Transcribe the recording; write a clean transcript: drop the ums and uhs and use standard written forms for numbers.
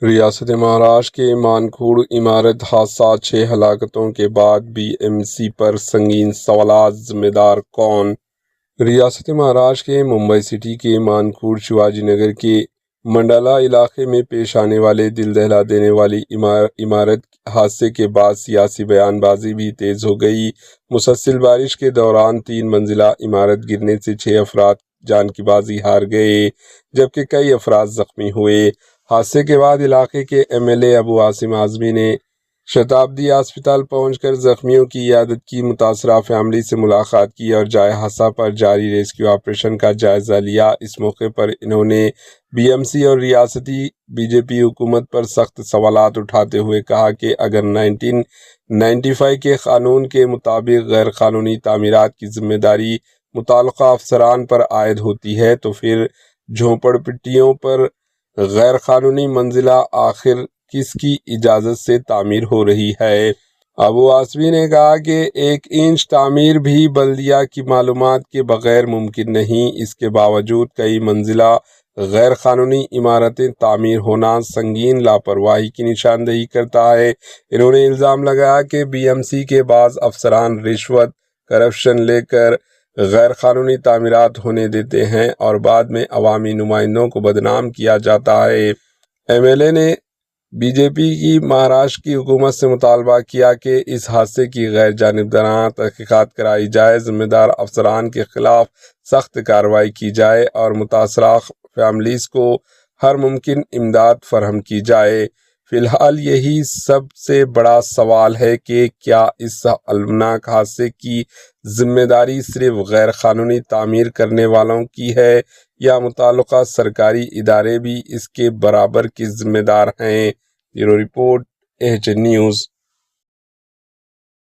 ریاست مہاراشٹر کے مانکوڑ عمارت حادثہ 6 ہلاکتوں کے بعد بی ایم سی پر سنگین سوالات، ذمہ دار کون؟ ریاست مہاراشٹر کے ممبئی سٹی کے مانکوڑ شیواجی نگر کے منڈلا علاقے میں پیش آنے والے دل دہلا دینے والی عمارت حادثے کے بعد سیاسی بیان بازی بھی تیز ہو گئی۔ مسلسل بارش کے دوران 3 منزلہ عمارت گرنے سے 6 افراد جان کی بازی ہار گئے، جبکہ کئی افراد زخمی ہوئے۔ حادثے کے بعد علاقے کے ایم ایل اے ابو عاصم اعظمی نے شتابدی ہسپتال پہنچ کر زخمیوں کی عیادت کی، متاثرہ فیملی سے ملاقات کی اور جائے حادثہ پر جاری ریسکیو آپریشن کا جائزہ لیا۔ اس موقع پر انہوں نے بی ایم سی اور ریاستی بی جے پی حکومت پر سخت سوالات اٹھاتے ہوئے کہا کہ اگر 1995 کے قانون کے مطابق غیر قانونی تعمیرات کی ذمہ داری متعلقہ افسران پر عائد ہوتی ہے تو پھر جھونپڑ پٹیوں پر غیر قانونی منزلہ آخر کس کی اجازت سے تعمیر ہو رہی ہے؟ ابو عاصمی نے کہا کہ 1 انچ تعمیر بھی بلدیہ کی معلومات کے بغیر ممکن نہیں۔ اس کے باوجود کئی منزلہ غیر قانونی عمارتیں تعمیر ہونا سنگین لاپرواہی کی نشاندہی کرتا ہے۔ انہوں نے الزام لگایا کہ بی ایم سی کے بعض افسران رشوت، کرپشن لے کر غیر قانونی تعمیرات ہونے دیتے ہیں اور بعد میں عوامی نمائندوں کو بدنام کیا جاتا ہے۔ ایم ایل اے نے بی جے پی کی مہاراشٹر کی حکومت سے مطالبہ کیا کہ اس حادثے کی غیر جانبدارانہ تحقیقات کرائی جائے، ذمہ دار افسران کے خلاف سخت کارروائی کی جائے اور متاثرہ فیملیز کو ہر ممکن امداد فراہم کی جائے۔ فی الحال یہی سب سے بڑا سوال ہے کہ کیا اس المناک حادثے کی ذمہ داری صرف غیر قانونی تعمیر کرنے والوں کی ہے یا متعلقہ سرکاری ادارے بھی اس کے برابر کے ذمہ دار ہیں؟ Bureau report, H N news.